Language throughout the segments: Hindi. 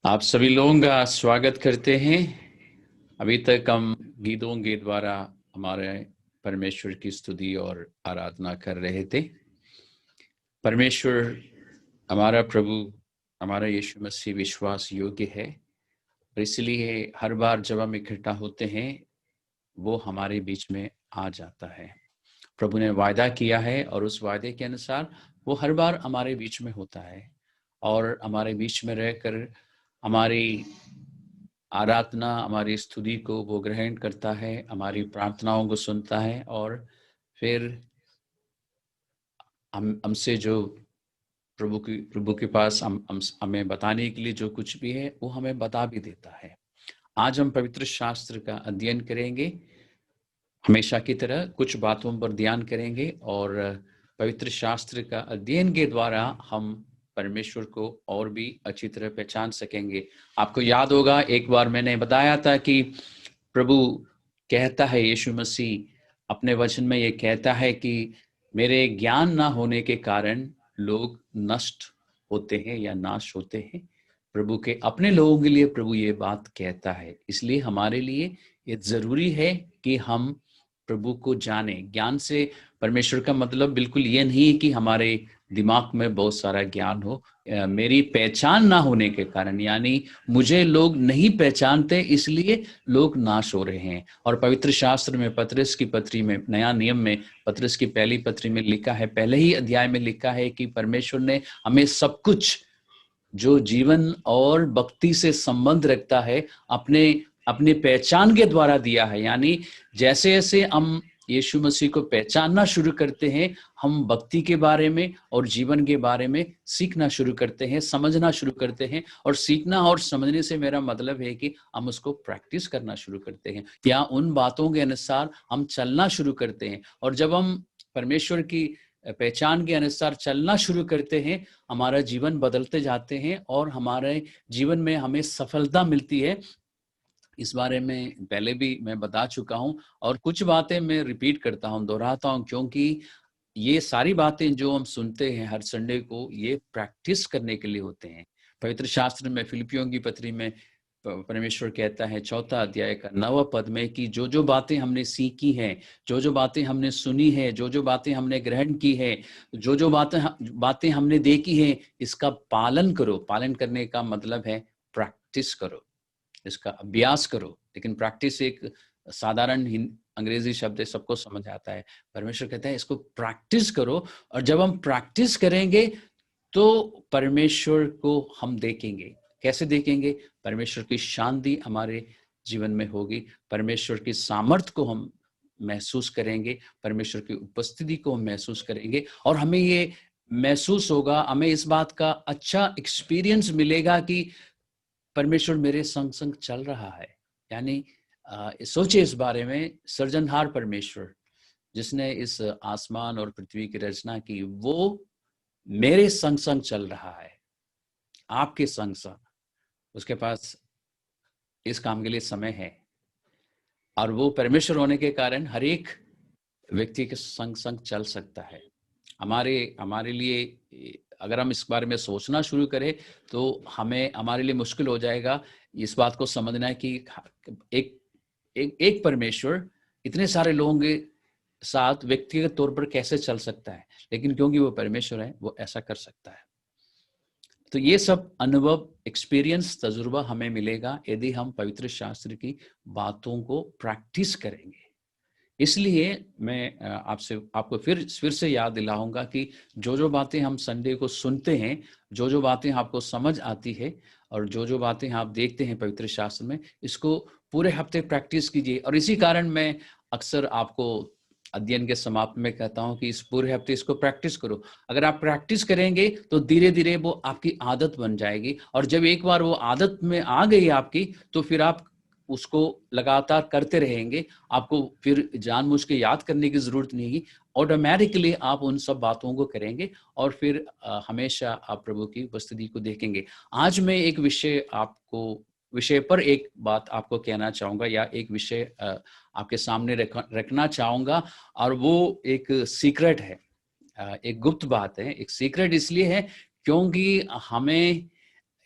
आप सभी लोगों का स्वागत करते हैं। अभी तक हम गीतों के द्वारा हमारे परमेश्वर की स्तुति और आराधना कर रहे थे। परमेश्वर हमारा प्रभु, हमारा यीशु मसीह विश्वास योग्य है, और इसलिए हर बार जब हम इकट्ठा होते हैं वो हमारे बीच में आ जाता है। प्रभु ने वायदा किया है और उस वायदे के अनुसार वो हर बार हमारे बीच में होता है और हमारे बीच में रहकर हमारी आराधना, हमारी स्तुति को वो ग्रहण करता है, हमारी प्रार्थनाओं को सुनता है और फिर हमसे जो प्रभु के पास हमें बताने के लिए जो कुछ भी है वो हमें बता भी देता है। आज हम पवित्र शास्त्र का अध्ययन करेंगे। हमेशा की तरह कुछ बातों पर ध्यान करेंगे और पवित्र शास्त्र का अध्ययन के द्वारा हम परमेश्वर को और भी अच्छी तरह पहचान सकेंगे। आपको याद होगा एक बार मैंने बताया था कि प्रभु कहता है, यीशु मसीह अपने वचन में ये कहता है कि मेरे ज्ञान ना होने के कारण लोग नष्ट होते हैं या नाश होते हैं। प्रभु के अपने लोगों के लिए प्रभु ये बात कहता है, इसलिए हमारे लिए ये जरूरी है कि हम प्रभु को जाने। ज्ञान से परमेश्वर का मतलब बिल्कुल ये नहीं है कि हमारे दिमाग में बहुत सारा ज्ञान हो। मेरी पहचान ना होने के कारण, यानी मुझे लोग नहीं पहचानते इसलिए लोग नाश हो रहे हैं। और पवित्र शास्त्र में पतरस की पत्री में, नया नियम में पतरस की पहली पत्री में लिखा है, पहले ही अध्याय में लिखा है कि परमेश्वर ने हमें सब कुछ जो जीवन और भक्ति से संबंध रखता है अपने अपनी पहचान के द्वारा दिया है। यानी जैसे जैसे हम यीशु मसीह को पहचानना शुरू करते हैं, हम भक्ति के बारे में और जीवन के बारे में सीखना शुरू करते हैं, समझना शुरू करते हैं। और सीखना और समझने से मेरा मतलब है कि हम उसको प्रैक्टिस करना शुरू करते हैं या उन बातों के अनुसार हम चलना शुरू करते हैं। और जब हम परमेश्वर की पहचान के अनुसार चलना शुरू करते हैं, हमारा जीवन बदलते जाते हैं और हमारे जीवन में हमें सफलता मिलती है। इस बारे में पहले भी मैं बता चुका हूं और कुछ बातें मैं रिपीट करता हूं, दोहराता हूं, क्योंकि ये सारी बातें जो हम सुनते हैं हर संडे को, ये प्रैक्टिस करने के लिए होते हैं। पवित्र शास्त्र में फिलिपियों की पत्री में परमेश्वर कहता है 4 अध्याय का 9 पद में कि जो जो बातें हमने सीखी हैं, जो जो बातें हमने सुनी है, जो जो बातें हमने ग्रहण की है, जो जो बातें हमने देखी है, इसका पालन करो। पालन करने का मतलब है प्रैक्टिस करो, इसका अभ्यास करो। लेकिन प्रैक्टिस एक साधारण अंग्रेजी शब्द है, सबको समझ आता है। परमेश्वर कहता है इसको प्रैक्टिस करो, और जब हम प्रैक्टिस करेंगे तो परमेश्वर को हम देखेंगे। कैसे देखेंगे? परमेश्वर की शांति हमारे जीवन में होगी, परमेश्वर की सामर्थ को हम महसूस करेंगे, परमेश्वर की उपस्थिति को हम महसूस करेंगे, और हमें ये महसूस होगा, हमें इस बात का अच्छा एक्सपीरियंस मिलेगा कि परमेश्वर मेरे संग संग चल रहा है। यानी सोचिए इस बारे में, सृजनहार परमेश्वर जिसने इस आसमान और पृथ्वी की रचना की, वो मेरे संग संग चल रहा है, आपके संग संग। उसके पास इस काम के लिए समय है, और वो परमेश्वर होने के कारण हर एक व्यक्ति के संग संग चल सकता है। हमारे लिए अगर हम इस बारे में सोचना शुरू करें तो हमारे लिए मुश्किल हो जाएगा इस बात को समझना है कि एक परमेश्वर इतने सारे लोगों के साथ व्यक्तिगत तौर पर कैसे चल सकता है। लेकिन क्योंकि वो परमेश्वर है, वो ऐसा कर सकता है। तो ये सब अनुभव, एक्सपीरियंस, तजुर्बा हमें मिलेगा यदि हम पवित्र शास्त्र की बातों को प्रैक्टिस करेंगे। इसलिए मैं आपको फिर से याद दिलाऊंगा कि जो जो बातें हम संडे को सुनते हैं, जो जो बातें आपको समझ आती है और जो जो बातें आप देखते हैं पवित्र शास्त्र में, इसको पूरे हफ्ते प्रैक्टिस कीजिए। और इसी कारण मैं अक्सर आपको अध्ययन के समाप्त में कहता हूं कि इस पूरे हफ्ते इसको प्रैक्टिस करो। अगर आप प्रैक्टिस करेंगे तो धीरे धीरे वो आपकी आदत बन जाएगी, और जब एक बार वो आदत में आ गई आपकी, तो फिर आप उसको लगातार करते रहेंगे। आपको फिर जानबूझ के याद करने की जरूरत नहीं है, ऑटोमेटिकली आप उन सब बातों को करेंगे और फिर हमेशा आप प्रभु की उपस्थिति को देखेंगे। आज मैं एक विषय पर एक बात आपको कहना चाहूंगा, या एक विषय आपके सामने रखना चाहूंगा, और वो एक सीक्रेट है, एक गुप्त बात है। एक सीक्रेट इसलिए है क्योंकि हमें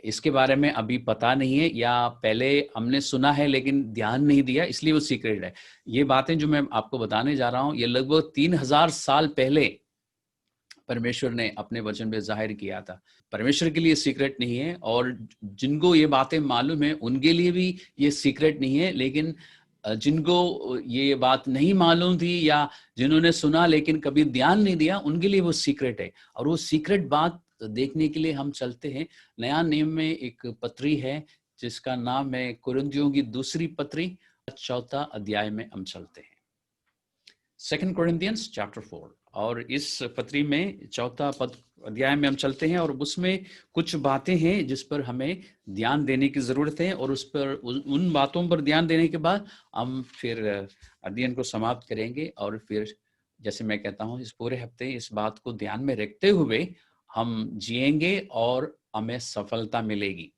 इसके बारे में अभी पता नहीं है, या पहले हमने सुना है लेकिन ध्यान नहीं दिया, इसलिए वो सीक्रेट है। ये बातें जो मैं आपको बताने जा रहा हूं, ये लगभग 3000 साल पहले परमेश्वर ने अपने वचन में जाहिर किया था। परमेश्वर के लिए सीक्रेट नहीं है, और जिनको ये बातें मालूम है उनके लिए भी ये सीक्रेट नहीं है, लेकिन जिनको ये बात नहीं मालूम थी या जिन्होंने सुना लेकिन कभी ध्यान नहीं दिया, उनके लिए वो सीक्रेट है। और वो सीक्रेट बात देखने के लिए हम चलते हैं। नया नियम में एक पत्री है जिसका नाम है कुरिन्थियों की दूसरी पत्री, 4 अध्याय में हम चलते हैं। 2 Corinthians chapter 4, और इस पत्री में 4 अध्याय में हम चलते हैं, और उसमें कुछ बातें हैं जिस पर हमें ध्यान देने की जरूरत है, और उस पर उन बातों पर ध्यान देने के बाद हम फिर अध्ययन को समाप्त करेंगे। और फिर जैसे मैं कहता हूं, इस पूरे हफ्ते इस बात को ध्यान में रखते हुए हम जिएंगे और हमें सफलता मिलेगी।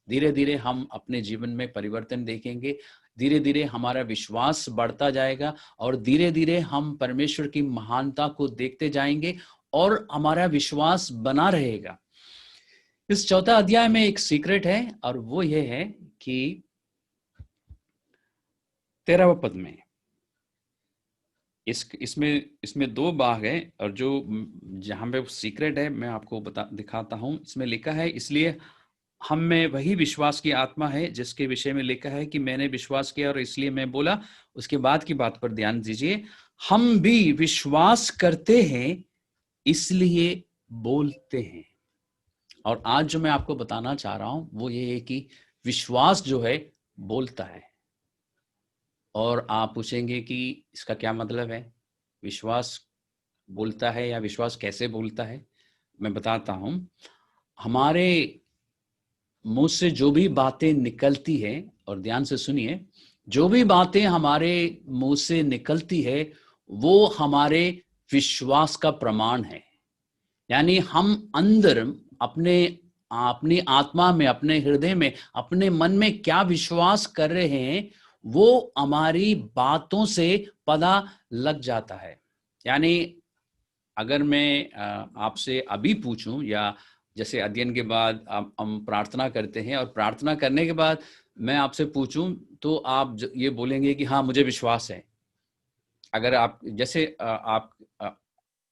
धीरे धीरे हम अपने जीवन में परिवर्तन देखेंगे, धीरे धीरे हमारा विश्वास बढ़ता जाएगा, और धीरे धीरे हम परमेश्वर की महानता को देखते जाएंगे और हमारा विश्वास बना रहेगा। इस 4 अध्याय में एक सीक्रेट है, और वो ये है कि 13वें पद में इसमें 2 भाग है, और जो जहां पे सीक्रेट है मैं आपको दिखाता हूं। इसमें लिखा है, इसलिए हम में वही विश्वास की आत्मा है जिसके विषय में लिखा है कि मैंने विश्वास किया और इसलिए मैं बोला। उसके बाद की बात पर ध्यान दीजिए, हम भी विश्वास करते हैं इसलिए बोलते हैं। और आज जो मैं आपको बताना चाह रहा हूं वो ये है कि विश्वास जो है बोलता है। और आप पूछेंगे कि इसका क्या मतलब है, विश्वास बोलता है या विश्वास कैसे बोलता है? मैं बताता हूं। हमारे मुंह से जो भी बातें निकलती है, और ध्यान से सुनिए, जो भी बातें हमारे मुंह से निकलती है वो हमारे विश्वास का प्रमाण है। यानी हम अंदर अपनी आत्मा में, अपने हृदय में, अपने मन में क्या विश्वास कर रहे हैं वो हमारी बातों से पता लग जाता है। यानी अगर मैं आपसे अभी पूछूं, या जैसे अध्ययन के बाद हम प्रार्थना करते हैं, और प्रार्थना करने के बाद मैं आपसे पूछूं तो आप ये बोलेंगे कि हाँ मुझे विश्वास है। अगर आप जैसे आप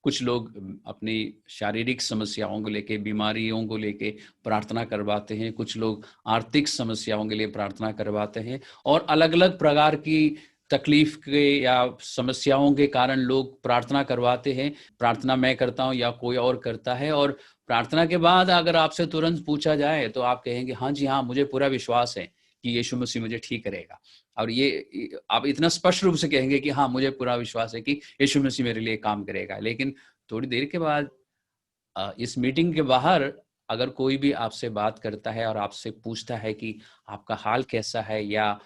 कुछ लोग अपनी शारीरिक समस्याओं को लेके, बीमारियों को लेके प्रार्थना करवाते हैं, कुछ लोग आर्थिक समस्याओं के लिए प्रार्थना करवाते हैं, और अलग अलग प्रकार की तकलीफ के या समस्याओं के कारण लोग प्रार्थना करवाते हैं। प्रार्थना मैं करता हूं या कोई और करता है, और प्रार्थना के बाद अगर आपसे तुरंत पूछा जाए तो आप कहेंगे हाँ जी हाँ, मुझे पूरा विश्वास है कि यीशु मसीह मुझे ठीक करेगा। और ये आप इतना स्पष्ट रूप से कहेंगे कि हाँ मुझे पूरा विश्वास है कि यीशु मसीह मेरे लिए काम करेगा। लेकिन थोड़ी देर के बाद इस मीटिंग के बाहर अगर कोई भी आपसे बात करता है और आपसे पूछता है कि आपका हाल कैसा है, या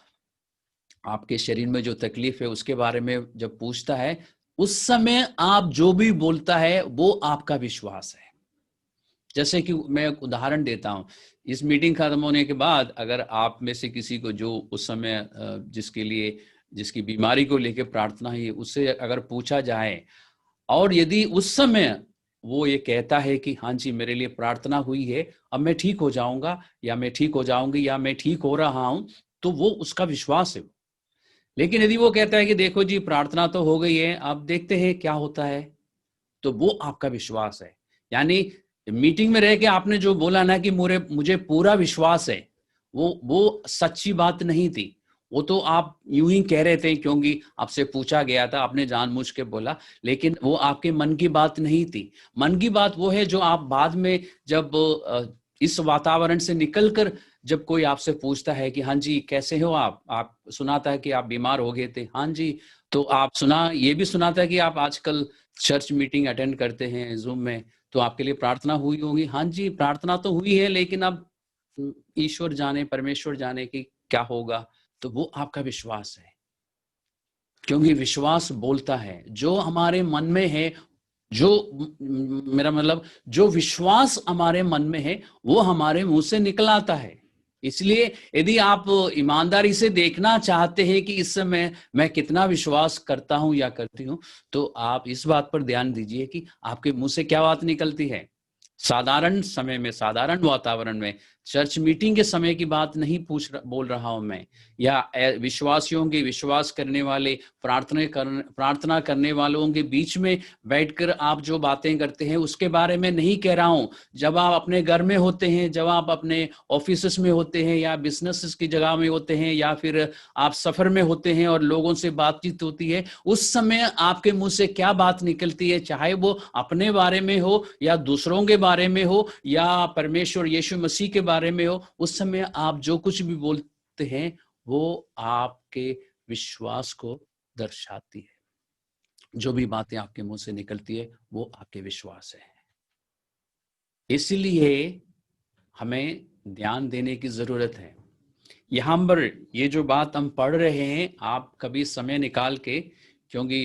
आपके शरीर में जो तकलीफ है उसके बारे में जब पूछता है, उस समय आप जो भी बोलता है वो आपका विश्वास है। जैसे कि मैं एक उदाहरण देता हूं, इस मीटिंग खत्म होने के बाद अगर आप में से किसी को जो उस समय जिसकी बीमारी को लेकर प्रार्थना है उससे अगर पूछा जाए, और यदि उस समय वो ये कहता है कि हाँ जी मेरे लिए प्रार्थना हुई है, अब मैं ठीक हो जाऊंगा या मैं ठीक हो जाऊंगी या मैं ठीक हो रहा हूं, तो वो उसका विश्वास है। लेकिन यदि वो कहता है कि देखो जी प्रार्थना तो हो गई है, अब देखते हैं क्या होता है, तो वो आपका विश्वास है। यानी मीटिंग में रह के आपने जो बोला ना कि मुझे पूरा विश्वास है, वो सच्ची बात नहीं थी। वो तो आप यूं ही कह रहे थे क्योंकि आपसे पूछा गया था, आपने जानबूझ के बोला, लेकिन वो आपके मन की बात नहीं थी। मन की बात वो है जो आप बाद में जब इस वातावरण से निकलकर जब कोई आपसे पूछता है कि हाँ जी कैसे हो आप सुनाता है कि आप बीमार हो गए थे, हाँ जी, तो आप ये भी सुनाता है कि आप आजकल चर्च मीटिंग अटेंड करते हैं जूम में, तो आपके लिए प्रार्थना हुई होगी। हाँ जी प्रार्थना तो हुई है, लेकिन अब ईश्वर जाने, परमेश्वर जाने कि क्या होगा। तो वो आपका विश्वास है, क्योंकि विश्वास बोलता है। जो हमारे मन में है, जो मेरा मतलब जो विश्वास हमारे मन में है वो हमारे मुंह से निकल आता है। इसलिए यदि आप ईमानदारी से देखना चाहते हैं कि इस समय मैं कितना विश्वास करता हूं या करती हूं, तो आप इस बात पर ध्यान दीजिए कि आपके मुंह से क्या बात निकलती है। साधारण समय में, साधारण वातावरण में चर्च मीटिंग के समय की बात नहीं बोल रहा हूं मैं, या विश्वासियों के, विश्वास करने वाले, प्रार्थना करने वालों के बीच में बैठकर आप जो बातें करते हैं उसके बारे में नहीं कह रहा हूं। जब आप अपने घर में होते हैं, जब आप अपने ऑफिस में होते हैं, या बिजनेस की जगह में होते हैं, या फिर आप सफर में होते हैं और लोगों से बातचीत होती है, उस समय आपके मुंह से क्या बात निकलती है, चाहे वो अपने बारे में हो या दूसरों के बारे में हो या परमेश्वर यीशु मसीह के बारे में हो, उस समय आप जो कुछ भी बोलते हैं वो आपके विश्वास को दर्शाती है। जो भी बातें आपके मुंह से निकलती है वो आपके विश्वास है। इसलिए हमें ध्यान देने की जरूरत है। यहाँ पर ये जो बात हम पढ़ रहे हैं, आप कभी समय निकाल के, क्योंकि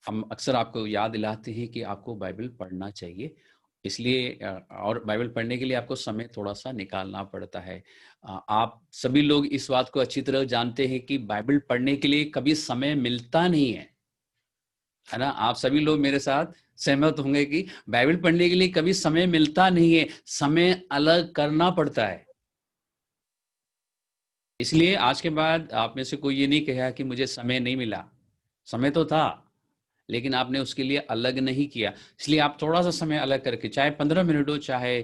हम अक्सर आपको याद दिलाते हैं कि आपको बाइबल पढ़ना चाहिए, इसलिए और बाइबल पढ़ने के लिए आपको समय थोड़ा सा निकालना पड़ता है। आप सभी लोग इस बात को अच्छी तरह जानते हैं कि बाइबल पढ़ने के लिए कभी समय मिलता नहीं है ना। आप सभी लोग मेरे साथ सहमत होंगे कि बाइबल पढ़ने के लिए कभी समय मिलता नहीं है, समय अलग करना पड़ता है। इसलिए आज के बाद आप में से कोई ये नहीं कहा कि मुझे समय नहीं मिला। समय तो था, लेकिन आपने उसके लिए अलग नहीं किया। इसलिए आप थोड़ा सा समय अलग करके, चाहे 15 मिनट हो, चाहे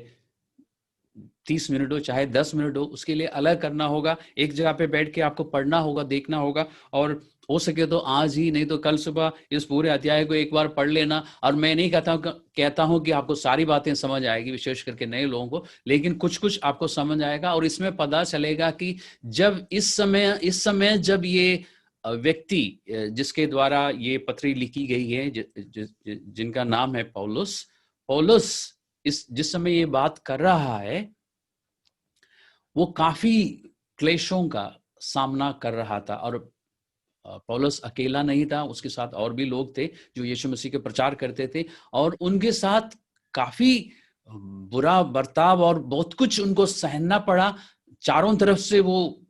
30 मिनट हो, चाहे 10 मिनट हो, उसके लिए अलग करना होगा। एक जगह पे बैठ के आपको पढ़ना होगा, देखना होगा, और हो सके तो आज ही, नहीं तो कल सुबह इस पूरे अध्याय को एक बार पढ़ लेना। और मैं नहीं कहता हूं कि आपको सारी बातें समझ आएगी, विशेष करके नए लोगों को, लेकिन कुछ कुछ आपको समझ आएगा। और इसमें पता चलेगा कि जब इस समय जब ये व्यक्ति जिसके द्वारा ये पत्री लिखी गई है, जिनका नाम है पौलुस, जिस समय ये बात कर रहा है, वो काफी क्लेशों का सामना कर रहा था। और पौलुस अकेला नहीं था, उसके साथ और भी लोग थे जो यीशु मसीह के प्रचार करते थे, और उनके साथ काफी बुरा बर्ताव और बहुत कुछ उनको सहना पड़ा। चारों तरफ से वो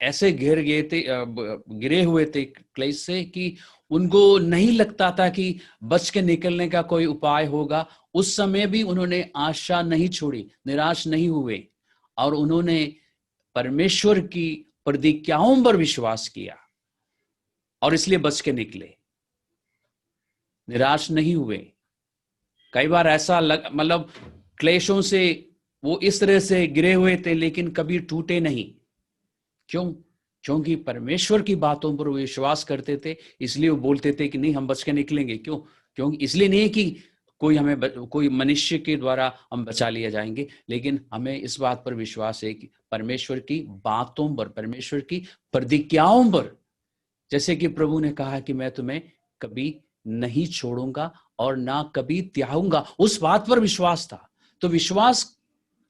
ऐसे गिरे हुए थे क्लेश से कि उनको नहीं लगता था कि बच के निकलने का कोई उपाय होगा। उस समय भी उन्होंने आशा नहीं छोड़ी, निराश नहीं हुए, और उन्होंने परमेश्वर की प्रतिज्ञाओं पर विश्वास किया और इसलिए बच के निकले, निराश नहीं हुए। कई बार ऐसा मतलब क्लेशों से वो इस तरह से गिरे हुए थे, लेकिन कभी टूटे नहीं। क्यों? क्योंकि परमेश्वर की बातों पर वो विश्वास करते थे, इसलिए वो बोलते थे कि नहीं, हम बच के निकलेंगे। क्यों? क्योंकि इसलिए नहीं कि कोई मनुष्य के द्वारा हम बचा लिए जाएंगे, लेकिन हमें इस बात पर विश्वास है कि परमेश्वर की बातों पर, परमेश्वर की प्रतिज्ञाओं पर, जैसे कि प्रभु ने कहा कि मैं तुम्हें कभी नहीं छोड़ूंगा और ना कभी त्यागूंगा, उस बात पर विश्वास था। तो विश्वास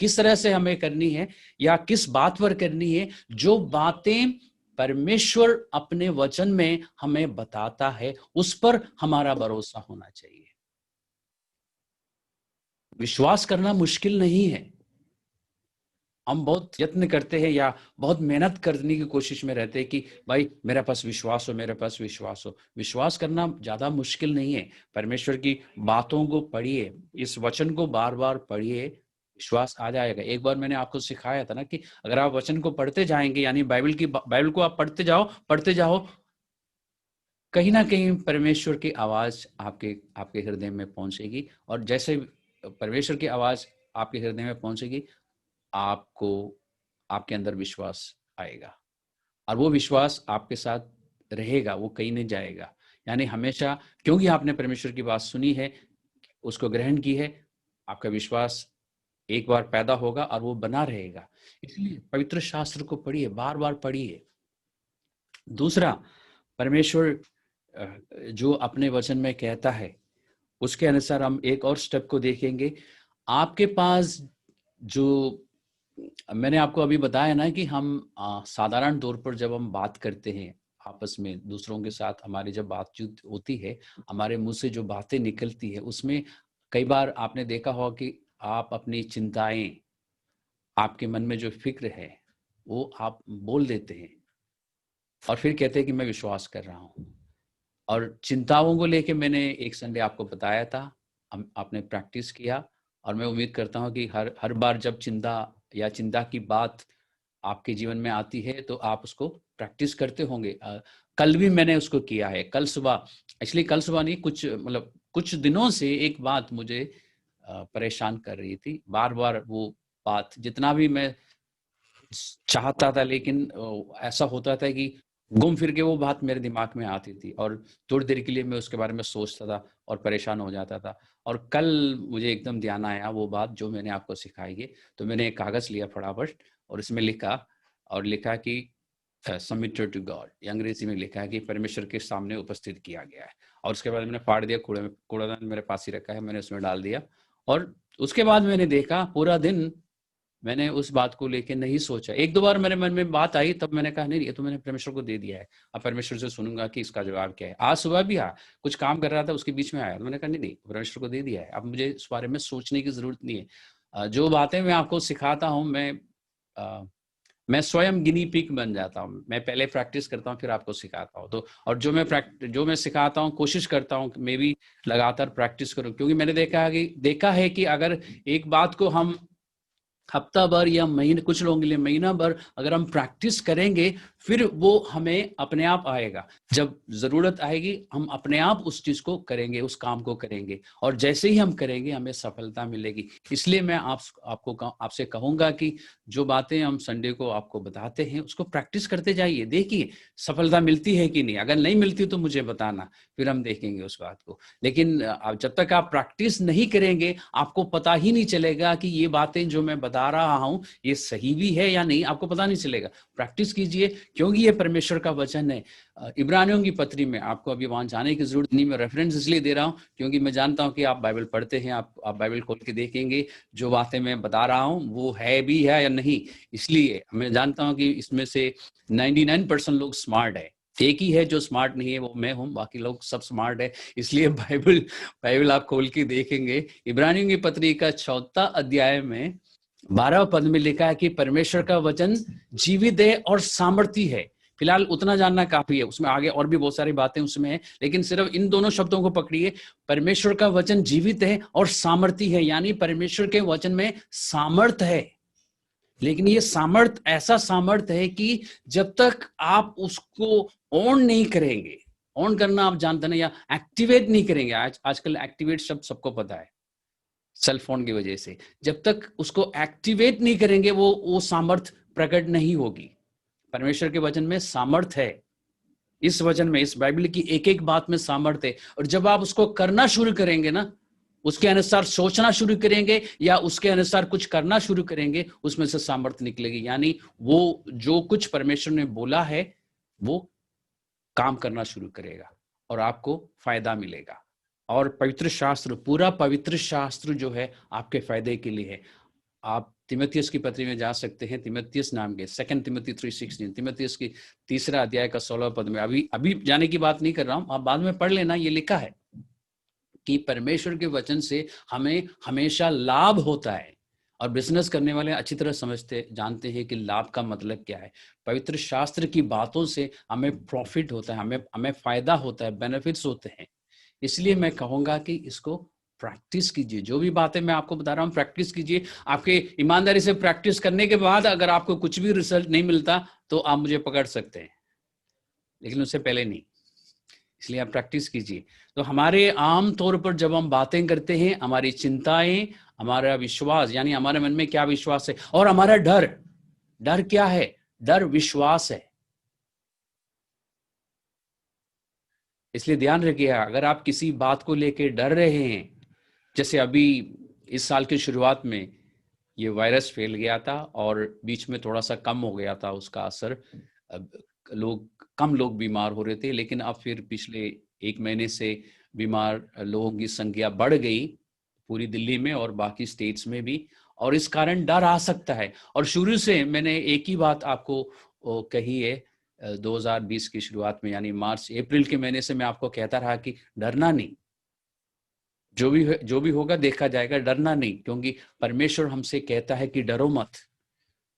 किस तरह से हमें करनी है, या किस बात पर करनी है? जो बातें परमेश्वर अपने वचन में हमें बताता है, उस पर हमारा भरोसा होना चाहिए। विश्वास करना मुश्किल नहीं है। हम बहुत यत्न करते हैं या बहुत मेहनत करने की कोशिश में रहते हैं कि भाई मेरे पास विश्वास हो, मेरे पास विश्वास हो। विश्वास करना ज्यादा मुश्किल नहीं है। परमेश्वर की बातों को पढ़िए, इस वचन को बार बार पढ़िए, विश्वास आ जाएगा। एक बार मैंने आपको सिखाया था ना कि अगर आप वचन को पढ़ते जाएंगे, यानी बाइबल को आप पढ़ते जाओ, कहीं ना कहीं परमेश्वर की आवाज आपके आपके हृदय में पहुंचेगी। और जैसे परमेश्वर की आवाज आपके हृदय में पहुंचेगी, आपको आपके अंदर विश्वास आएगा, और वो विश्वास आपके साथ रहेगा, वो कहीं नहीं जाएगा। यानी हमेशा, क्योंकि आपने परमेश्वर की बात सुनी है, उसको ग्रहण की है, आपका विश्वास एक बार पैदा होगा और वो बना रहेगा। इसलिए पवित्र शास्त्र को पढ़िए, बार बार पढ़िए। दूसरा, परमेश्वर जो अपने वचन में कहता है, उसके अनुसार हम एक और स्टेप को देखेंगे। आपके पास जो मैंने आपको अभी बताया ना कि हम साधारण तौर पर जब हम बात करते हैं आपस में, दूसरों के साथ हमारी जब बातचीत होती है, हमारे मुंह से जो बातें निकलती है, उसमें कई बार आपने देखा होगा कि आप अपनी चिंताएं, आपके मन में जो फिक्र है, वो आप बोल देते हैं और फिर कहते हैं कि मैं विश्वास कर रहा हूँ। और चिंताओं को लेके मैंने एक संडे आपको बताया था, आपने प्रैक्टिस किया, और मैं उम्मीद करता हूँ कि हर बार जब चिंता या चिंता की बात आपके जीवन में आती है तो आप उसको प्रैक्टिस करते होंगे। कल भी मैंने उसको किया है। कल सुबह, एक्चुअली कल सुबह नहीं, कुछ दिनों से एक बात मुझे परेशान कर रही थी। बार-बार वो बात जितना भी मैं चाहता था, लेकिन ऐसा होता था कि घूम फिर के वो बात मेरे दिमाग में आती थी और थोड़ी देर के लिए मैं उसके बारे में सोचता था और परेशान हो जाता था। और कल मुझे एकदम ध्यान आया वो बात जो मैंने आपको सिखाई है। तो मैंने एक कागज़ लिया फटाफट और उसमें लिखा कि सबमिटेड टू गॉड, या अंग्रेजी में लिखा है कि परमेश्वर के सामने उपस्थित किया गया है। और उसके बाद मैंने फाड़ दिया, कूड़ादान मेरे पास ही रखा है, मैंने उसमें डाल दिया। और उसके बाद मैंने देखा पूरा दिन मैंने उस बात को लेके नहीं सोचा। 1-2 बार मेरे मन में बात आई, तब मैंने कहा नहीं, ये तो मैंने परमेश्वर को दे दिया है। अब परमेश्वर से सुनूँगा कि इसका जवाब क्या है। आज सुबह भी कुछ काम कर रहा था, उसके बीच में आया, तो मैंने कहा नहीं, परमेश्वर को दे दिया है। अब मुझे इस बारे में सोचने की ज़रूरत नहीं है। जो बातें मैं आपको सिखाता हूँ, मैं स्वयं गिनी पिग बन जाता हूँ। मैं पहले प्रैक्टिस करता हूँ, फिर आपको सिखाता हूँ। तो और जो मैं सिखाता हूँ, कोशिश करता हूँ कि मैं भी लगातार प्रैक्टिस करूँ, क्योंकि मैंने देखा है कि अगर एक बात को हम हफ्ता भर या महीने, कुछ लोगों के लिए महीना भर अगर हम प्रैक्टिस करेंगे, फिर वो हमें अपने आप आएगा। जब ज़रूरत आएगी, हम अपने आप उस चीज़ को करेंगे, उस काम को करेंगे, और जैसे ही हम करेंगे हमें सफलता मिलेगी। इसलिए मैं आपसे कहूँगा कि जो बातें हम संडे को आपको बताते हैं, उसको प्रैक्टिस करते जाइए। देखिए सफलता मिलती है कि नहीं। अगर नहीं मिलती तो मुझे बताना, फिर हम देखेंगे उस बात को। लेकिन जब तक आप प्रैक्टिस नहीं करेंगे, आपको पता ही नहीं चलेगा कि ये बातें जो मैं बता रहा हूँ, ये सही भी है या नहीं, आपको पता नहीं चलेगा। प्रैक्टिस कीजिए, क्योंकि ये परमेश्वर का वचन है। इब्रानियों की पत्री में, आपको अभी वहां जाने की जरूरत नहीं, मैं रेफरेंस इसलिए दे रहा हूँ क्योंकि मैं जानता हूँ कि आप बाइबल पढ़ते हैं। आप बाइबल खोल के देखेंगे, जो बातें मैं बता रहा हूँ वो है या नहीं। इसलिए मैं जानता हूँ कि इसमें से 99% लोग स्मार्ट है। एक ही है जो स्मार्ट नहीं है, वो मैं हूँ, बाकी लोग सब स्मार्ट है। इसलिए बाइबल आप खोल के देखेंगे, इब्रानियों की पत्री का 4 अध्याय में 12 पद में लिखा है कि परमेश्वर का वचन जीवित है और सामर्थी है। फिलहाल उतना जानना काफी है, उसमें आगे और भी बहुत सारी बातें उसमें है, लेकिन सिर्फ इन दोनों शब्दों को पकड़िए। परमेश्वर का वचन जीवित है और सामर्थी है, यानी परमेश्वर के वचन में सामर्थ है। लेकिन ये सामर्थ ऐसा सामर्थ है कि जब तक आप उसको ऑन नहीं करेंगे, ऑन करना आप जानते ना, या एक्टिवेट नहीं करेंगे। आजकल एक्टिवेट शब्द सबको पता है सेल फोन की वजह से। जब तक उसको एक्टिवेट नहीं करेंगे, वो सामर्थ प्रकट नहीं होगी। परमेश्वर के वचन में सामर्थ है। इस वचन में, इस बाइबल की एक एक बात में सामर्थ है। और जब आप उसको करना शुरू करेंगे ना, उसके अनुसार सोचना शुरू करेंगे या उसके अनुसार कुछ करना शुरू करेंगे, उसमें से सामर्थ निकलेगी। यानी वो जो कुछ परमेश्वर ने बोला है वो काम करना शुरू करेगा और आपको फायदा मिलेगा। और पवित्र शास्त्र, पूरा पवित्र शास्त्र जो है आपके फायदे के लिए है। आप तिमोथियस की पत्री में जा सकते हैं, तिमोथियस नाम के 2 तिमोथी 3:16, तिमोथियस की 3 अध्याय का 16 पद में। अभी जाने की बात नहीं कर रहा हूं, आप बाद में पढ़ लेना। ये लिखा है कि परमेश्वर के वचन से हमें हमेशा लाभ होता है। और बिजनेस करने वाले अच्छी तरह जानते हैं कि लाभ का मतलब क्या है। पवित्र शास्त्र की बातों से हमें प्रॉफिट होता है, हमें फायदा होता है, बेनिफिट्स होते हैं। इसलिए मैं कहूंगा कि इसको प्रैक्टिस कीजिए। जो भी बातें मैं आपको बता रहा हूँ, प्रैक्टिस कीजिए। आपके ईमानदारी से प्रैक्टिस करने के बाद अगर आपको कुछ भी रिजल्ट नहीं मिलता तो आप मुझे पकड़ सकते हैं, लेकिन उससे पहले नहीं। इसलिए आप प्रैक्टिस कीजिए। तो हमारे आम तौर पर जब हम बातें करते हैं, हमारी चिंताएं, हमारा विश्वास, यानी हमारे मन में क्या विश्वास है, और हमारा डर क्या है? डर विश्वास है। इसलिए ध्यान रखिए, अगर आप किसी बात को लेकर डर रहे हैं, जैसे अभी इस साल की शुरुआत में ये वायरस फैल गया था और बीच में थोड़ा सा कम हो गया था उसका असर। अब कम लोग बीमार हो रहे थे, लेकिन अब फिर पिछले 1 महीने से बीमार लोगों की संख्या बढ़ गई पूरी दिल्ली में और बाकी स्टेट्स में भी। और इस कारण डर आ सकता है। और शुरू से मैंने एक ही बात आपको कही है। 2020 की शुरुआत में, यानी मार्च अप्रैल के महीने से मैं आपको कहता रहा कि डरना नहीं, जो भी होगा देखा जाएगा, डरना नहीं। क्योंकि परमेश्वर हमसे कहता है कि डरो मत।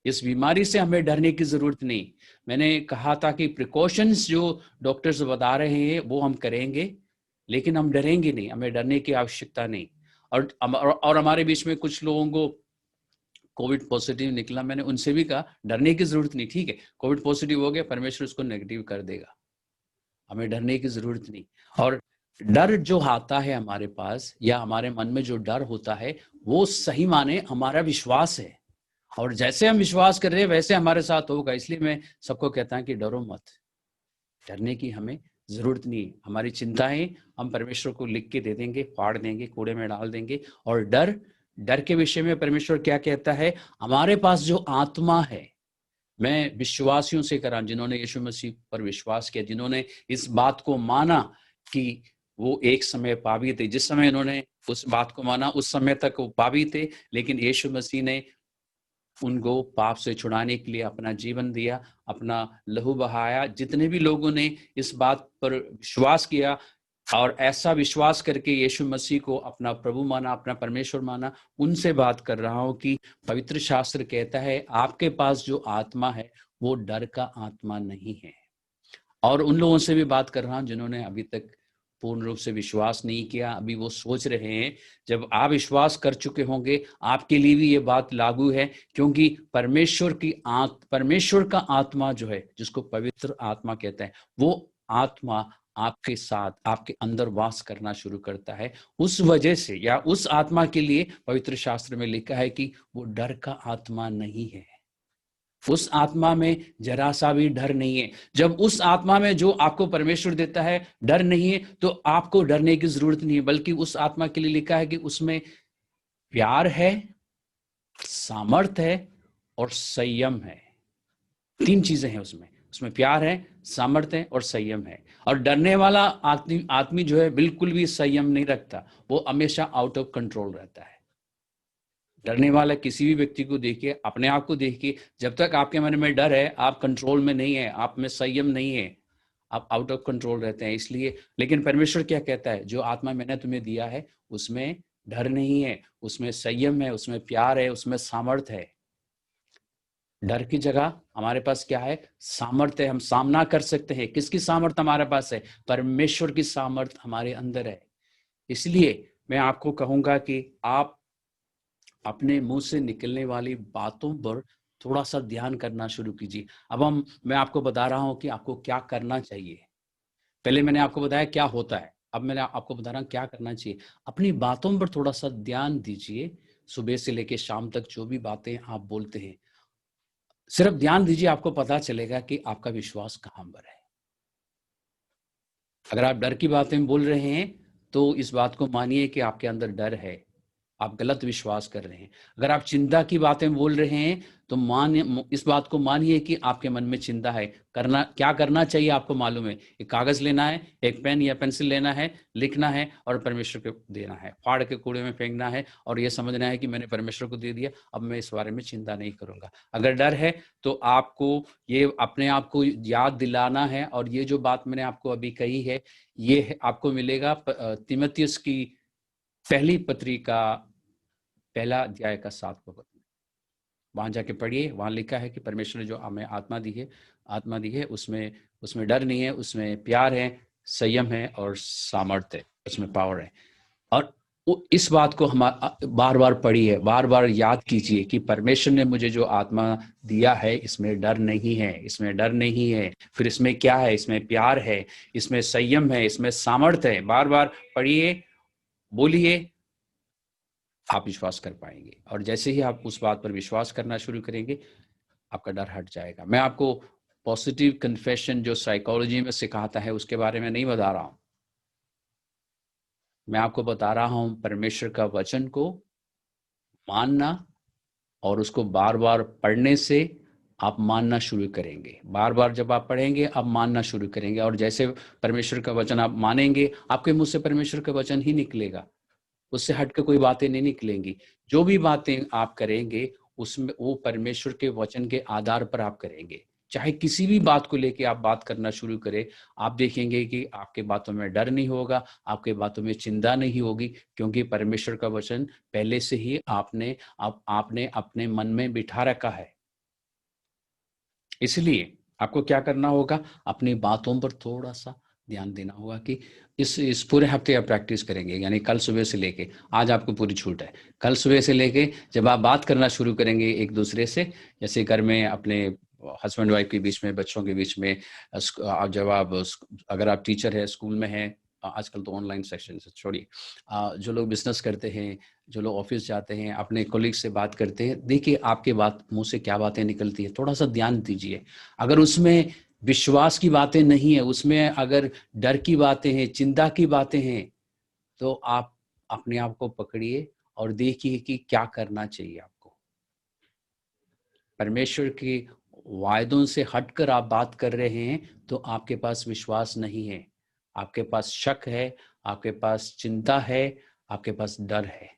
इस बीमारी से हमें डरने की जरूरत नहीं। मैंने कहा था कि प्रिकॉशंस जो डॉक्टर्स बता रहे हैं वो हम करेंगे, लेकिन हम डरेंगे नहीं, हमें डरने की आवश्यकता नहीं। और हमारे बीच में कुछ लोगों को कोविड पॉजिटिव निकला, मैंने उनसे भी कहा डरने की जरूरत नहीं, ठीक है कोविड पॉजिटिव हो गया, परमेश्वर उसको नेगेटिव कर देगा, हमें डरने की जरूरत नहीं। और डर जो आता है हमारे पास या हमारे मन में जो डर होता है वो सही माने हमारा विश्वास है, और जैसे हम विश्वास कर रहे हैं वैसे हमारे साथ होगा। इसलिए मैं सबको कहता हूं कि डरो मत, डरने की हमें जरूरत नहीं। हमारी चिंताएं हम परमेश्वर को लिख के दे देंगे, फाड़ देंगे, कूड़े में डाल देंगे। और डर, डर के विषय में परमेश्वर क्या कहता है, हमारे पास जो आत्मा है, मैं विश्वासियों से करा जिन्होंने यीशु मसीह पर विश्वास किया, जिन्होंने इस बात को माना कि वो एक समय पापी थे, जिस समय इन्होंने उस बात को माना उस समय तक वो पापी थे, लेकिन यीशु मसीह ने उनको पाप से छुड़ाने के लिए अपना जीवन दिया, अपना लहू बहाया। जितने भी लोगों ने इस बात पर विश्वास किया और ऐसा विश्वास करके यीशु मसीह को अपना प्रभु माना, अपना परमेश्वर माना, उनसे बात कर रहा हूं कि पवित्र शास्त्र कहता है आपके पास जो आत्मा है वो डर का आत्मा नहीं है। और उन लोगों से भी बात कर रहा हूं जिन्होंने अभी तक पूर्ण रूप से विश्वास नहीं किया, अभी वो सोच रहे हैं। जब आप विश्वास कर चुके होंगे आपके लिए भी ये बात लागू है, क्योंकि परमेश्वर का आत्मा जो है, जिसको पवित्र आत्मा कहते हैं, वो आत्मा आपके साथ, आपके अंदर वास करना शुरू करता है। उस वजह से या उस आत्मा के लिए पवित्र शास्त्र में लिखा है कि वो डर का आत्मा नहीं है। उस आत्मा में जरा सा भी डर नहीं है। जब उस आत्मा में जो आपको परमेश्वर देता है डर नहीं है, तो आपको डरने की जरूरत नहीं है, बल्कि उस आत्मा के लिए लिखा है कि उसमें प्यार है, सामर्थ है और संयम है। 3 चीजें हैं उसमें, उसमें प्यार है, सामर्थ है और संयम है। और डरने वाला आदमी जो है बिल्कुल भी संयम नहीं रखता, वो हमेशा आउट ऑफ कंट्रोल रहता है। डरने वाला किसी भी व्यक्ति को देखिए, अपने आप को देखिए, जब तक आपके मन में डर है आप कंट्रोल में नहीं है, आप में संयम नहीं है, आप आउट ऑफ कंट्रोल रहते हैं। इसलिए, लेकिन परमेश्वर क्या कहता है, जो आत्मा मैंने तुम्हें दिया है उसमें डर नहीं है, उसमें संयम है, उसमें प्यार है, उसमें सामर्थ है। डर की जगह हमारे पास क्या है, सामर्थ है, हम सामना कर सकते हैं। किसकी सामर्थ हमारे पास है, परमेश्वर की सामर्थ हमारे अंदर है। इसलिए मैं आपको कहूंगा कि आप अपने मुंह से निकलने वाली बातों पर थोड़ा सा ध्यान करना शुरू कीजिए। अब मैं आपको बता रहा हूं कि आपको क्या करना चाहिए। पहले मैंने आपको बताया क्या होता है, अब मैंने आपको बता रहा हूं क्या करना चाहिए। अपनी बातों पर थोड़ा सा ध्यान दीजिए। सुबह से लेकर शाम तक जो भी बातें आप बोलते हैं, सिर्फ ध्यान दीजिए, आपको पता चलेगा कि आपका विश्वास कहां पर है। अगर आप डर की बातें बोल रहे हैं तो इस बात को मानिए कि आपके अंदर डर है, आप गलत विश्वास कर रहे हैं। अगर आप चिंता की बातें बोल रहे हैं तो इस बात को मानिए कि आपके मन में चिंता है। क्या करना चाहिए आपको मालूम है, एक कागज लेना है, एक पेन या पेंसिल लेना है, लिखना है और परमेश्वर को देना है, फाड़ के कूड़े में फेंकना है और ये समझना है कि मैंने परमेश्वर को दे दिया, अब मैं इस बारे में चिंता नहीं करूंगा। अगर डर है तो आपको ये अपने आप को याद दिलाना है, और ये जो बात मैंने आपको अभी कही है ये आपको मिलेगा तीमुथियुस की पहली पत्री का पहला अध्याय का 7वां पद। वहां जाके पढ़िए, वहां लिखा है कि परमेश्वर ने जो हमें आत्मा दी है उसमें उसमें डर नहीं है, उसमें प्यार है, संयम है और सामर्थ्य है, उसमें पावर है। और इस बात को हम बार बार पढ़िए, बार बार याद कीजिए कि परमेश्वर ने मुझे जो आत्मा दिया है इसमें डर नहीं है, इसमें डर नहीं है। फिर इसमें क्या है, इसमें प्यार है, इसमें संयम है, इसमें सामर्थ्य है। बार बार पढ़िए, बोलिए, आप विश्वास कर पाएंगे। और जैसे ही आप उस बात पर विश्वास करना शुरू करेंगे आपका डर हट जाएगा। मैं आपको पॉजिटिव कन्फेशन जो साइकोलॉजी में सिखाता है उसके बारे में नहीं बता रहा हूं, मैं आपको बता रहा हूं परमेश्वर का वचन को मानना, और उसको बार बार पढ़ने से आप मानना शुरू करेंगे। बार बार जब आप पढ़ेंगे आप मानना शुरू करेंगे, और जैसे परमेश्वर का वचन आप मानेंगे आपके मुंह से परमेश्वर का वचन ही निकलेगा, उससे हट के कोई बातें नहीं निकलेंगी। जो भी बातें आप करेंगे उसमें वो परमेश्वर के वचन के आधार पर आप करेंगे। चाहे किसी भी बात को लेके आप बात करना शुरू करें, आप देखेंगे कि आपके बातों में डर नहीं होगा, आपके बातों में चिंता नहीं होगी, क्योंकि परमेश्वर का वचन पहले से ही आपने अपने मन में बिठा रखा है। इसलिए आपको क्या करना होगा, अपनी बातों पर थोड़ा सा ध्यान देना होगा कि इस पूरे हफ्ते आप प्रैक्टिस करेंगे, यानी कल सुबह से लेके आज आपको पूरी छूट है। कल सुबह से लेके जब आप बात करना शुरू करेंगे एक दूसरे से, जैसे घर में अपने हस्बैंड वाइफ के बीच में, बच्चों के बीच में, जब आप अगर आप टीचर है, स्कूल में है, आजकल तो ऑनलाइन सेक्शन से छोड़िए, जो लोग बिजनेस करते हैं, जो लोग ऑफिस जाते हैं, अपने कोलीग से बात करते हैं, देखिए आपके मुंह से क्या बातें निकलती है, थोड़ा सा ध्यान दीजिए। अगर उसमें विश्वास की बातें नहीं है, उसमें अगर डर की बातें हैं, चिंता की बातें हैं, तो आप अपने आप को पकड़िए और देखिए कि क्या करना चाहिए आपको। परमेश्वर के वायदों से हटकर आप बात कर रहे हैं तो आपके पास विश्वास नहीं है, आपके पास शक है, आपके पास चिंता है, आपके पास डर है।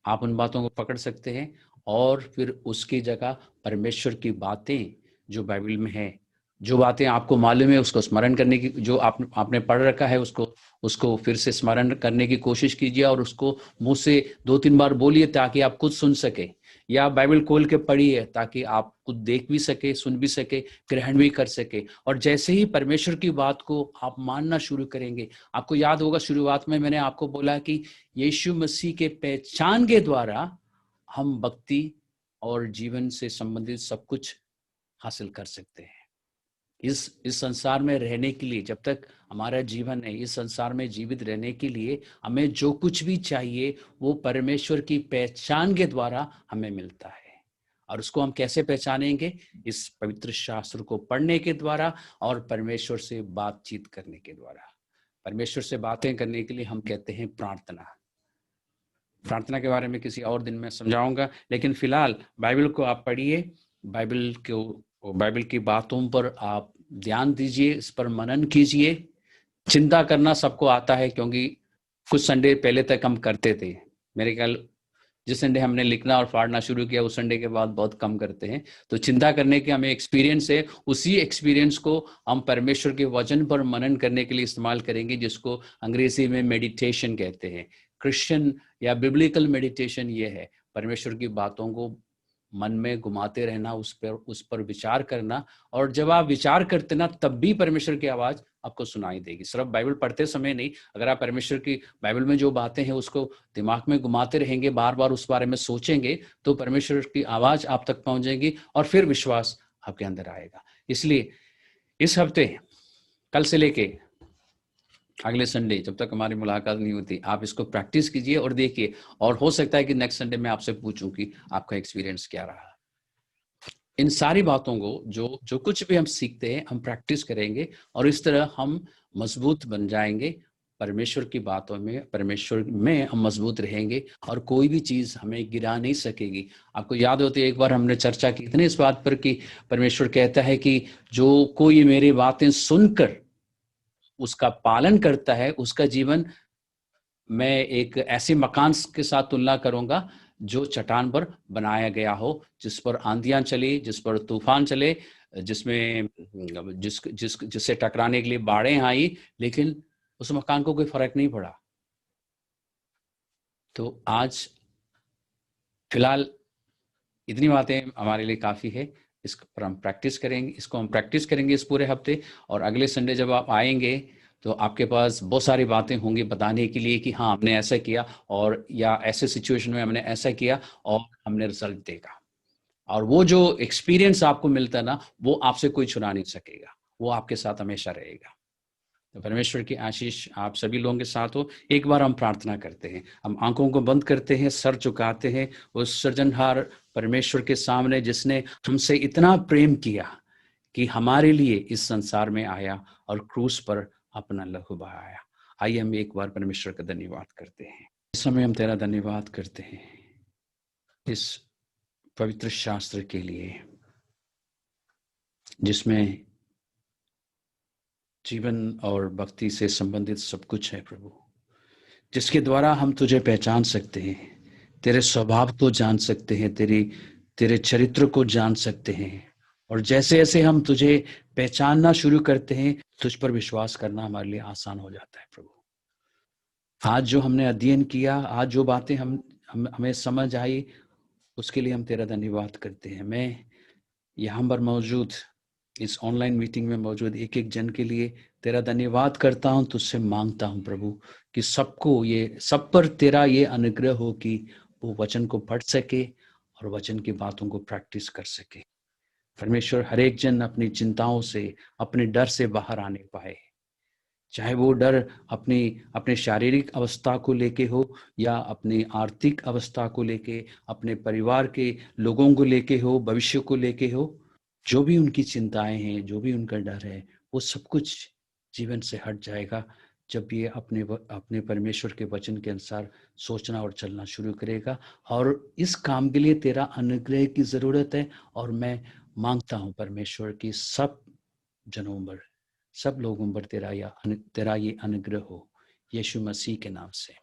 आप उन बातों को पकड़ सकते हैं और फिर उसकी जगह परमेश्वर की बातें जो बाइबल में है, जो बातें आपको मालूम है, उसको स्मरण करने की, जो आपने पढ़ रखा है, उसको फिर से स्मरण करने की कोशिश कीजिए और उसको मुंह से 2-3 बार बोलिए ताकि आप खुद सुन सके, या बाइबल खोल के पढ़िए ताकि आप खुद देख भी सके, सुन भी सके, ग्रहण भी कर सके। और जैसे ही परमेश्वर की बात को आप मानना शुरू करेंगे, आपको याद होगा शुरुआत में मैंने आपको बोला कि यीशु मसीह के पहचान के द्वारा हम भक्ति और जीवन से संबंधित सब कुछ हासिल कर सकते हैं। इस संसार में रहने के लिए, जब तक हमारा जीवन है, इस संसार में जीवित रहने के लिए हमें जो कुछ भी चाहिए वो परमेश्वर की पहचान के द्वारा हमें मिलता है। और उसको हम कैसे पहचानेंगे? इस पवित्र शास्त्र को पढ़ने के द्वारा और परमेश्वर से बातचीत करने के द्वारा। परमेश्वर से बातें करने के लिए हम कहते हैं प्रार्थना। प्रार्थना के बारे में किसी और दिन में समझाऊंगा, लेकिन फिलहाल बाइबल को आप पढ़िए, बाइबल की बातों पर आप ध्यान दीजिए, इस पर मनन कीजिए। चिंता करना सबको आता है, क्योंकि कुछ संडे पहले तक हम करते थे। मेरे ख्याल जिस संडे हमने लिखना और फाड़ना शुरू किया उस संडे के बाद बहुत कम करते हैं। तो चिंता करने के हमें एक्सपीरियंस है, उसी एक्सपीरियंस को हम परमेश्वर के वचन पर मनन करने के लिए इस्तेमाल करेंगे, जिसको अंग्रेजी में मेडिटेशन कहते हैं। क्रिश्चियन या बिब्लिकल मेडिटेशन ये है, परमेश्वर की बातों को मन में घुमाते रहना, उस पर विचार करना। और जब आप विचार करते ना, तब भी परमेश्वर की आवाज आपको सुनाई देगी। सिर्फ बाइबल पढ़ते समय नहीं, अगर आप परमेश्वर की बाइबल में जो बातें हैं उसको दिमाग में घुमाते रहेंगे, बार बार उस बारे में सोचेंगे, तो परमेश्वर की आवाज आप तक पहुंचेगी और फिर विश्वास आपके अंदर आएगा। इसलिए इस हफ्ते, कल से लेके अगले संडे, जब तक हमारी मुलाकात नहीं होती, आप इसको प्रैक्टिस कीजिए और देखिए। और हो सकता है कि नेक्स्ट संडे मैं आपसे पूछूं कि आपका एक्सपीरियंस क्या रहा। इन सारी बातों को, जो कुछ भी हम सीखते हैं, हम प्रैक्टिस करेंगे और इस तरह हम मजबूत बन जाएंगे। परमेश्वर की बातों में, परमेश्वर में हम मजबूत रहेंगे और कोई भी चीज हमें गिरा नहीं सकेगी। आपको याद होती है, एक बार हमने चर्चा की थी इस बात पर कि परमेश्वर कहता है कि जो कोई मेरी बातें सुनकर उसका पालन करता है, उसका जीवन मैं एक ऐसे मकान के साथ तुलना करूंगा जो चट्टान पर बनाया गया हो, जिस पर आंधियां चली, जिस पर तूफान चले, जिसमें जिससे टकराने के लिए बाढ़ें आई, लेकिन उस मकान को कोई फर्क नहीं पड़ा। तो आज फिलहाल इतनी बातें हमारे लिए काफी है। इस पर हम प्रैक्टिस करेंगे, इसको हम प्रैक्टिस करेंगे इस पूरे हफ्ते। और अगले संडे जब आप आएंगे तो आपके पास बहुत सारी बातें होंगी बताने के लिए कि हाँ हमने ऐसा किया, और या ऐसे सिचुएशन में हमने ऐसा किया और हमने रिजल्ट देखा। और वो जो एक्सपीरियंस आपको मिलता है ना, वो आपसे कोई छुड़ा नहीं सकेगा, वो आपके साथ हमेशा रहेगा। तो परमेश्वर की आशीष आप सभी लोगों के साथ हो। एक बार हम प्रार्थना करते हैं, हम आंखों को बंद करते हैं, सर झुकाते हैं उस सृजनहार परमेश्वर के सामने, जिसने हमसे इतना प्रेम किया कि हमारे लिए इस संसार में आया और क्रूस पर अपना लहू बहाया। आइए हम एक बार परमेश्वर का धन्यवाद करते हैं। इस समय हम तेरा धन्यवाद करते हैं इस पवित्र शास्त्र के लिए, जिसमें जीवन और भक्ति से संबंधित सब कुछ है प्रभु, जिसके द्वारा हम तुझे पहचान सकते हैं, तेरे स्वभाव को जान सकते हैं, तेरे चरित्र को जान सकते हैं। और जैसे जैसे हम तुझे पहचानना शुरू करते हैं, तुझ पर विश्वास करना हमारे लिए आसान हो जाता है प्रभु। आज जो हमने अध्ययन किया, आज जो बातें हमें समझ आई, उसके लिए हम तेरा धन्यवाद करते हैं। मैं यहाँ पर मौजूद इस ऑनलाइन मीटिंग में मौजूद एक एक जन के लिए तेरा धन्यवाद करता हूँ, तुझसे मांगता हूँ प्रभु कि सबको ये सब पर तेरा ये अनुग्रह हो कि वो वचन को पढ़ सके और वचन की बातों को प्रैक्टिस कर सके। परमेश्वर हर एक जन अपनी चिंताओं से, अपने डर से बाहर आने पाए, चाहे वो डर अपनी अपने शारीरिक अवस्था को लेके हो या अपनी आर्थिक अवस्था को लेके, अपने परिवार के लोगों को लेके हो, भविष्य को लेके हो। जो भी उनकी चिंताएं हैं, जो भी उनका डर है, वो सब कुछ जीवन से हट जाएगा जब ये अपने परमेश्वर के वचन के अनुसार सोचना और चलना शुरू करेगा। और इस काम के लिए तेरा अनुग्रह की जरूरत है, और मैं मांगता हूँ परमेश्वर की सब जनों पर, सब लोगों पर तेरा ये अनुग्रह हो, यीशु मसीह के नाम से।